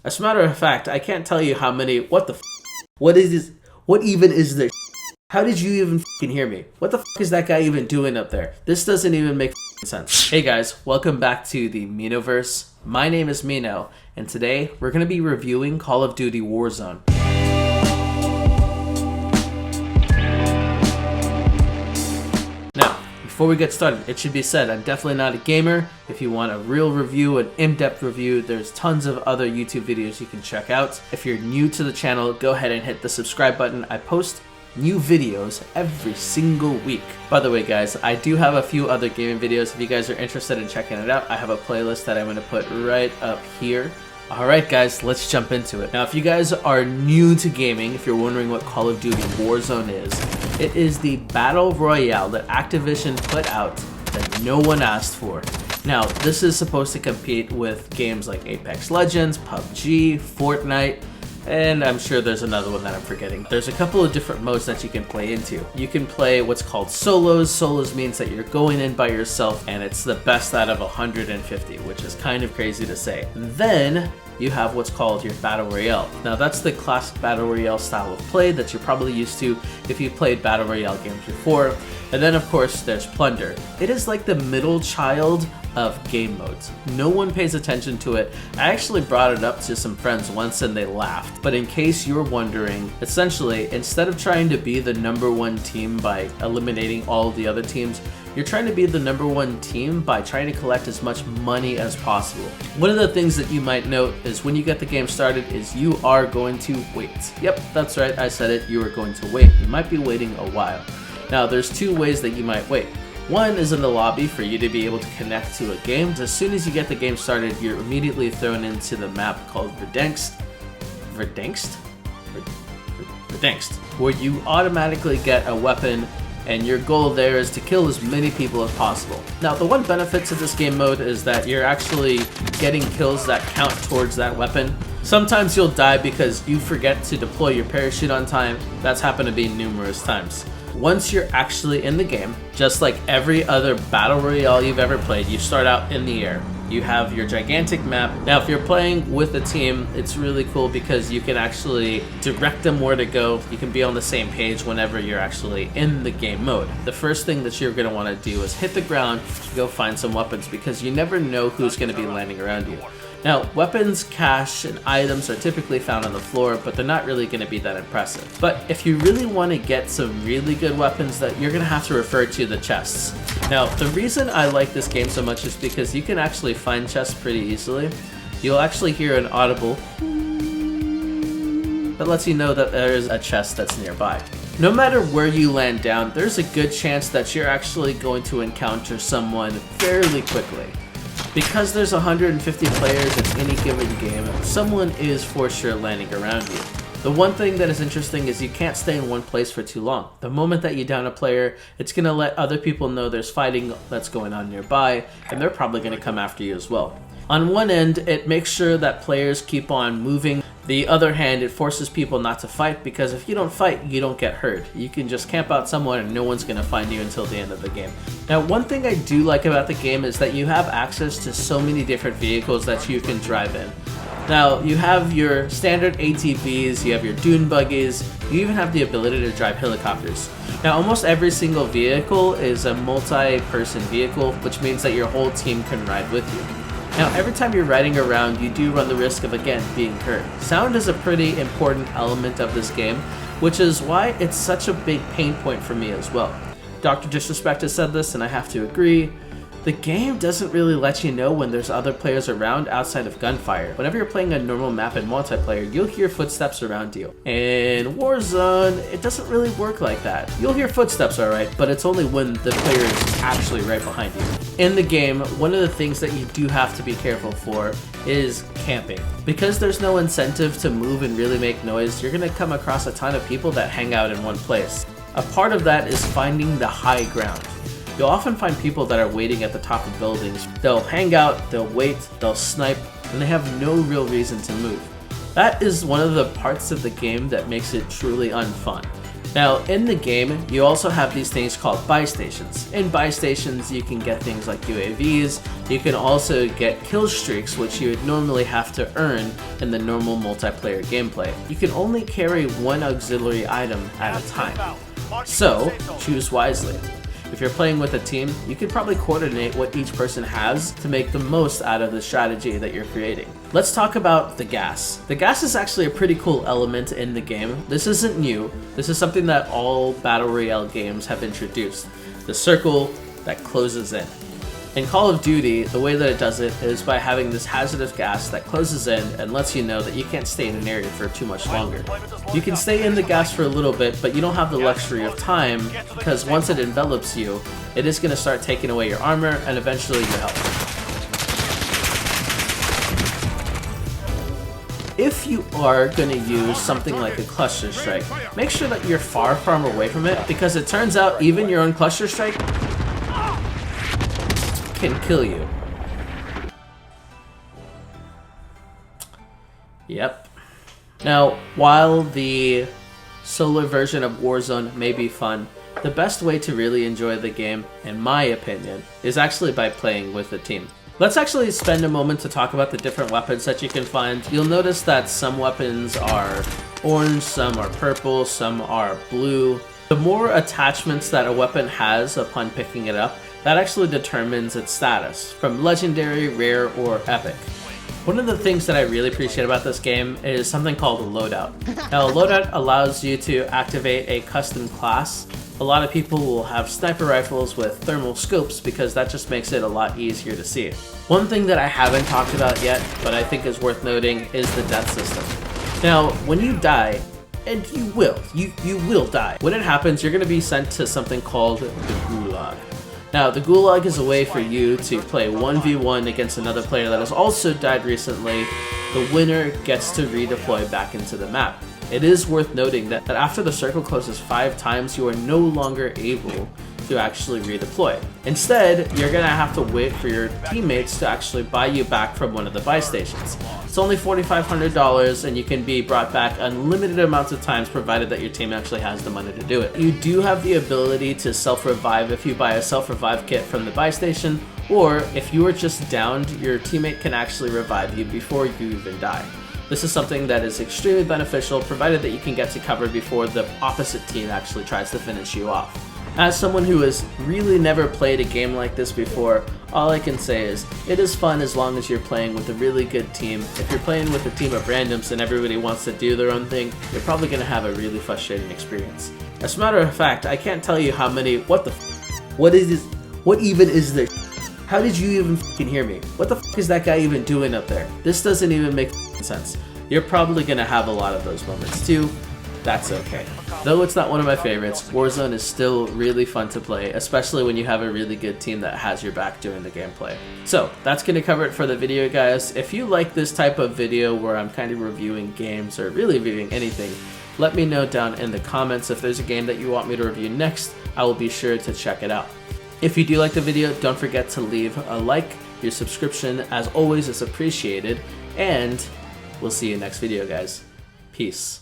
As a matter of fact, I can't tell you how many. What the f? What is this? What even is this? How did you even f***ing hear me? What the f*** is that guy even doing up there? This doesn't even make sense. Hey guys, welcome back to the Mhinoverse. My name is Mhino, and today we're going to be reviewing Call of Duty Warzone. Now, before we get started, it should be said, I'm definitely not a gamer. If you want a real review, an in-depth review, there's tons of other YouTube videos you can check out. If you're new to the channel, go ahead and hit the subscribe button. I post new videos every single week. By the way guys, I do have a few other gaming videos. If you guys are interested in checking it out, I have a playlist that I'm going to put right up here. Alright guys, let's jump into it. Now if you guys are new to gaming, if you're wondering what Call of Duty Warzone is, it is the Battle Royale that Activision put out that no one asked for. Now this is supposed to compete with games like Apex Legends, PUBG, Fortnite, and I'm sure there's another one that I'm forgetting. There's a couple of different modes that you can play into. You can play what's called solos. Solos means that you're going in by yourself and it's the best out of 150, which is kind of crazy to say. Then you have what's called your Battle Royale. Now that's the classic Battle Royale style of play that you're probably used to if you've played Battle Royale games before. And then of course there's Plunder. It is like the middle child of game modes. No one pays attention to it. I actually brought it up to some friends once and they laughed. But in case you're wondering, essentially, instead of trying to be the #1 team by eliminating all the other teams, you're trying to be the #1 team by trying to collect as much money as possible. One of the things that you might note is when you get the game started is you are going to wait. Yep, that's right, I said it, you are going to wait. You might be waiting a while. Now there's two ways that you might wait. One is in the lobby for you to be able to connect to a game. As soon as you get the game started, you're immediately thrown into the map called Verdansk, where you automatically get a weapon and your goal there is to kill as many people as possible. Now the one benefit to this game mode is that you're actually getting kills that count towards that weapon. Sometimes you'll die because you forget to deploy your parachute on time. That's happened to me numerous times. Once you're actually in the game, just like every other Battle Royale you've ever played, you start out in the air. You have your gigantic map. Now if you're playing with a team, it's really cool because you can actually direct them where to go. You can be on the same page whenever you're actually in the game mode. The first thing that you're going to want to do is hit the ground, go find some weapons because you never know who's going to be landing around you. Now, weapons, cash, and items are typically found on the floor, but they're not really going to be that impressive. But if you really want to get some really good weapons, that you're going to have to refer to the chests. Now, the reason I like this game so much is because you can actually find chests pretty easily. You'll actually hear an audible that lets you know that there is a chest that's nearby. No matter where you land down, there's a good chance that you're actually going to encounter someone fairly quickly. Because there's 150 players in any given game, someone is for sure landing around you. The one thing that is interesting is you can't stay in one place for too long. The moment that you down a player, it's going to let other people know there's fighting that's going on nearby, and they're probably going to come after you as well. On one end, it makes sure that players keep on moving. The other hand, it forces people not to fight because if you don't fight, you don't get hurt. You can just camp out somewhere and no one's going to find you until the end of the game. Now, one thing I do like about the game is that you have access to so many different vehicles that you can drive in. Now, you have your standard ATVs, you have your dune buggies, you even have the ability to drive helicopters. Now, almost every single vehicle is a multi-person vehicle, which means that your whole team can ride with you. Now, every time you're riding around, you do run the risk of, again, being hurt. Sound is a pretty important element of this game, which is why it's such a big pain point for me as well. Dr. Disrespect has said this, and I have to agree. The game doesn't really let you know when there's other players around outside of gunfire. Whenever you're playing a normal map in multiplayer, you'll hear footsteps around you. In Warzone, it doesn't really work like that. You'll hear footsteps alright, but it's only when the player is actually right behind you. In the game, one of the things that you do have to be careful for is camping. Because there's no incentive to move and really make noise, you're going to come across a ton of people that hang out in one place. A part of that is finding the high ground. You'll often find people that are waiting at the top of buildings. They'll hang out, they'll wait, they'll snipe, and they have no real reason to move. That is one of the parts of the game that makes it truly unfun. Now, in the game, you also have these things called buy stations. In buy stations, you can get things like UAVs. You can also get kill streaks, which you would normally have to earn in the normal multiplayer gameplay. You can only carry one auxiliary item at a time, so choose wisely. If you're playing with a team, you could probably coordinate what each person has to make the most out of the strategy that you're creating. Let's talk about the gas. The gas is actually a pretty cool element in the game. This isn't new. This is something that all Battle Royale games have introduced. The circle that closes in. In Call of Duty, the way that it does it is by having this hazardous gas that closes in and lets you know that you can't stay in an area for too much longer. You can stay in the gas for a little bit, but you don't have the luxury of time, because once it envelops you, it is going to start taking away your armor and eventually your health. If you are going to use something like a cluster strike, make sure that you're far away from it, because it turns out even your own cluster strike can kill you. Yep. Now, while the solo version of Warzone may be fun, the best way to really enjoy the game, in my opinion, is actually by playing with a team. Let's actually spend a moment to talk about the different weapons that you can find. You'll notice that some weapons are orange, some are purple, some are blue. The more attachments that a weapon has upon picking it up, that actually determines its status, from legendary, rare, or epic. One of the things that I really appreciate about this game is something called a loadout. Now, a loadout allows you to activate a custom class. A lot of people will have sniper rifles with thermal scopes because that just makes it a lot easier to see. One thing that I haven't talked about yet, but I think is worth noting, is the death system. Now, when you die, and you will die. When it happens, you're going to be sent to something called the Gulag. Now, the Gulag is a way for you to play 1v1 against another player that has also died recently. The winner gets to redeploy back into the map. It is worth noting that after the circle closes 5 times, you are no longer able to actually redeploy. Instead, you're going to have to wait for your teammates to actually buy you back from one of the buy stations. It's only $4,500 and you can be brought back unlimited amounts of times provided that your team actually has the money to do it. You do have the ability to self-revive if you buy a self-revive kit from the buy station, or if you are just downed, your teammate can actually revive you before you even die. This is something that is extremely beneficial provided that you can get to cover before the opposite team actually tries to finish you off. As someone who has really never played a game like this before, all I can say is, it is fun as long as you're playing with a really good team. If you're playing with a team of randoms and everybody wants to do their own thing, you're probably going to have a really frustrating experience. As a matter of fact, I can't tell you how many, what is this, what even is this? How did you even f***ing hear me? What the f*** is that guy even doing up there? This doesn't even make sense. You're probably going to have a lot of those moments too. That's okay. Though it's not one of my favorites, Warzone is still really fun to play, especially when you have a really good team that has your back doing the gameplay. So, that's going to cover it for the video, guys. If you like this type of video where I'm kind of reviewing games or really reviewing anything, let me know down in the comments. If there's a game that you want me to review next, I will be sure to check it out. If you do like the video, don't forget to leave a like. Your subscription, as always, is appreciated. And we'll see you next video, guys. Peace.